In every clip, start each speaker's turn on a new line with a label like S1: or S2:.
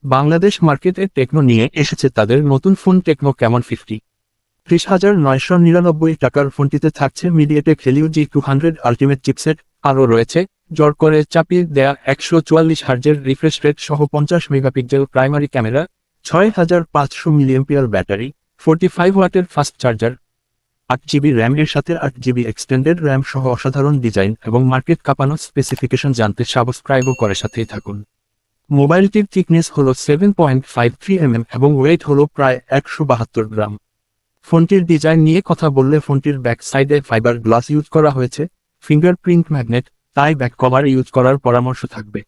S1: বাংলাদেশ মার্কেটে টেকনো নিয়ে এসেছে তাদের নতুন ফোন টেকনো ক্যামন 50। 30,999 টাকার ফোনটিতে থাকছে MediaTek Helio G200 ultimate chipset, আরও রয়েছে জোর করে চাপিয়ে দেয়া 144 হার্জের রিফ্রেশ রেট সহ 50 megapixel primary camera, 6500 milliampere battery, 45 ওয়াটের ফাস্ট চার্জার, 8 GB র্যাম এর সাথে 8 GB এক্সটেন্ডেড র্যাম সহ অসাধারণ ডিজাইন এবং মার্কেট কাঁপানো স্পেসিফিকেশন জানতে সাবস্ক্রাইবও করে সাথেই থাকুন। মোবাইলটির থিকনেস হল 7.53 mm এবং ওয়েট হল প্রায় 172 গ্রাম। ফোনটির ডিজাইন নিয়ে কথা বললে ফোনটির ব্যাক সাইডে ফাইবার গ্লাস ইউজ করা হয়েছে, ফিঙ্গারপ্রিন্ট ম্যাগনেট, তাই ব্যাক কভার ইউজ করার পরামর্শ থাকবে।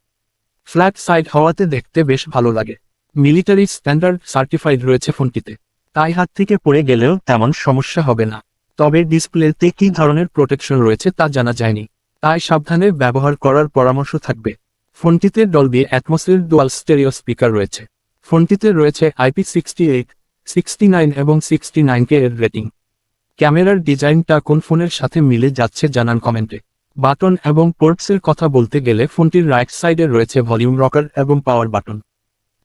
S1: ফ্ল্যাট সাইড হওয়াতে দেখতে বেশ ভালো লাগে। মিলিটারি স্ট্যান্ডার্ড সার্টিফাইড রয়েছে ফোনটিতে, তাই হাত থেকে পড়ে গেলেও তেমন সমস্যা হবে না। তবে ডিসপ্লেতে কী ধরনের প্রোটেকশন রয়েছে তা জানা যায়নি, তাই সাবধানে ব্যবহার করার পরামর্শ থাকবে। ফোনটিতে ডলবি অ্যাটমসের ডুয়াল স্টেরিও স্পিকার রয়েছে। ফোনটিতে রয়েছে IP68, 69 এবং 69K এর রেটিং। ক্যামেরার ডিজাইনটা কোন ফোনের সাথে মিলে যাচ্ছে জানান কমেন্টে। বাটন এবং পোর্টসের কথা বলতে গেলে ফোনটির রাইট সাইডে রয়েছে ভলিউম রকার এবং পাওয়ার বাটন।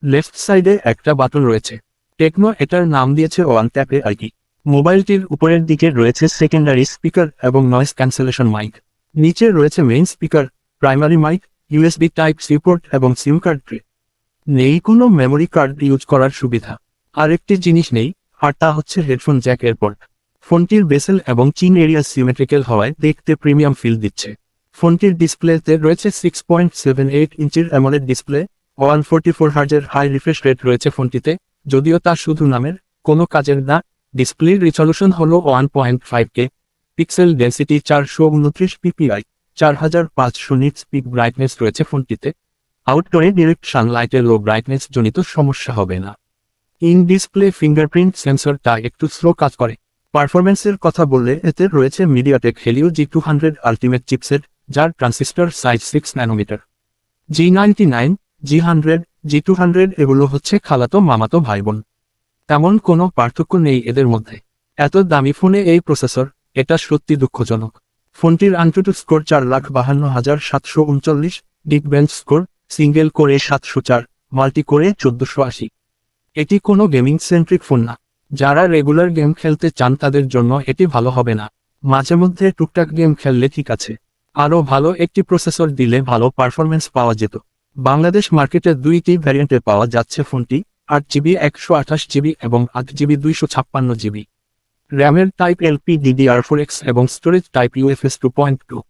S1: লেফট সাইডে একটা বাটন রয়েছে। টেকনো এটার নাম দিয়েছে ওয়ান ট্যাপে আইকি। মোবাইলটির উপরের দিকে রয়েছে সেকেন্ডারি স্পিকার এবং নয়েজ ক্যান্সেলেশন মাইক। নিচে রয়েছে main speaker, primary mic, USB type C port এবং সিম কার্ড ট্রে। নেই কোনো মেমোরি কার্ড ইউজ করার সুবিধা। আরেকটি জিনিস নেই, আর তা হচ্ছে হেডফোন জ্যাক এর পোর্ট। ফোনটির বেসেল এবং চিন এরিয়া সিমেট্রিক্যাল হওয়ায় দেখতে প্রিমিয়াম ফিল দিচ্ছে। ফোনটির ডিসপ্লেতে রয়েছে 6.78 ইঞ্চির অ্যামোলেড ডিসপ্লে, 144 হার্জের হাই রিফ্রেশ রেট রয়েছে ফোনটিতে, যদিও তা শুধু নামের, কোনো কাজের না। ডিসপ্লের রিজলিউশন হল 1.5K, pixel density 429 ppi, 4500 nits pick brightness রয়েছে ফোনটিতে। আউটডোরে ডিরেক্ট সানলাইটের লো ব্রাইটনেস জনিত সমস্যা হবে না। ইন ডিসপ্লে ফিঙ্গারপ্রিন্ট সেন্সরটা একটু স্লো কাজ করে। পারফরম্যান্সের কথা বললে এতে রয়েছে MediaTek Helio G200 ultimate chipset, যার transistor size 6 nanometre. G99, G100, G200 এগুলো হচ্ছে খালাতো মামাতো ভাইবোন। তেমন কোনো পার্থক্য নেই এদের মধ্যে। এত দামি ফোনে এই প্রসেসর, এটা সত্যি দুঃখজনক। ফোনটির আনটুটু স্কোর 4,52,739, ডিক বেঞ্চ স্কোর, সিঙ্গেল কোরে 704, মাল্টি কোরে 1480। এটি কোনো গেমিং সেন্ট্রিক ফোন না। যারা রেগুলার গেম খেলতে চান তাদের জন্য এটি ভালো হবে না। মাঝে মধ্যে টুকটাক গেম খেললে ঠিক আছে। আরও ভালো একটি প্রসেসর দিলে ভালো পারফরম্যান্স পাওয়া যেত। বাংলাদেশ মার্কেটে দুইটি ভ্যারিয়েন্টে পাওয়া যাচ্ছে ফোনটি, 8GB 128GB এবং 8GB 256GB। র্যামের টাইপ LPDDR4X এবং স্টোরেজ টাইপ UFS 2.2।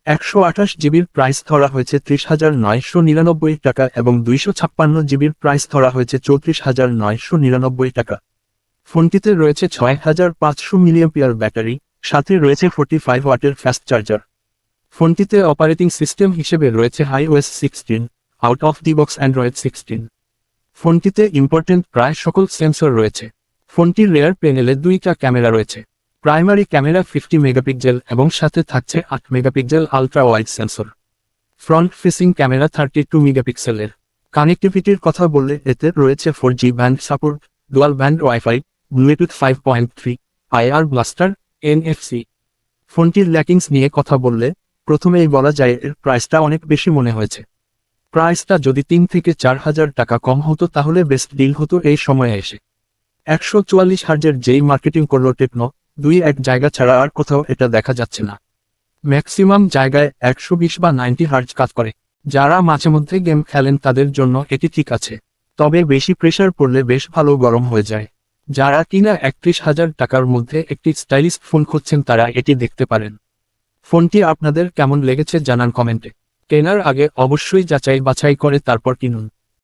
S1: 128GBর প্রাইস ধরা হয়েছে 30,999 টাকা এবং 256GBর প্রাইস ধরা হয়েছে 34,999 টাকা। ফোনটিতে রয়েছে 6500 মিলিঅ্যাম্পিয়ার ব্যাটারি, সাথে রয়েছে 45 ওয়াটের ফাস্ট চার্জার। ফোনটিতে অপারেটিং সিস্টেম হিসেবে রয়েছে iOS 16, out of the box Android 16। ফোনটিতে ইম্পর্টেন্ট প্রায় সকল সেন্সর রয়েছে। ফোনটির রেয়ার প্যানেলে দুইটা ক্যামেরা রয়েছে। প্রাইমারি ক্যামেরা 50 মেগাপিক্সেল এবং সাথে থাকছে 8 megapixel ultra wide sensor. Front facing camera 32 মেগাপিক্সেলের। কানেক্টিভিটির কথা বললে এতে রয়েছে 4G band support, dual band wifi, Bluetooth 5.3, IR blaster, NFC। ফোনটির ল্যাকিংস নিয়ে কথা বললে প্রথমেই বলা যায় এর প্রাইসটা অনেক বেশি মনে হয়েছে। প্রাইসটা যদি 3 থেকে 4,000 টাকা কম হতো তাহলে বেস্ট ডিল হতো এই সময়ে এসে। 144 হার্জের যেই মার্কেটিং করলো টেকনো, 2-1 জায়গা ছাড়া আর কোথাও এটা দেখা যাচ্ছে না। ম্যাক্সিমাম জায়গায় 120 বা 90 হার্জ কাজ করে। যারা মাঝে মধ্যে গেম খেলেন তাদের জন্য এটি ঠিক আছে, তবে বেশি প্রেসার পড়লে বেশ ভালো গরম হয়ে যায়। যারা কিনা 31,000 টাকার মধ্যে একটি স্টাইলিশ ফোন খুঁজছেন তারা এটি দেখতে পারেন। ফোনটি আপনাদের কেমন লেগেছে জানান কমেন্টে। কেনার আগে অবশ্যই যাচাই বাছাই করে তারপর কিনুন।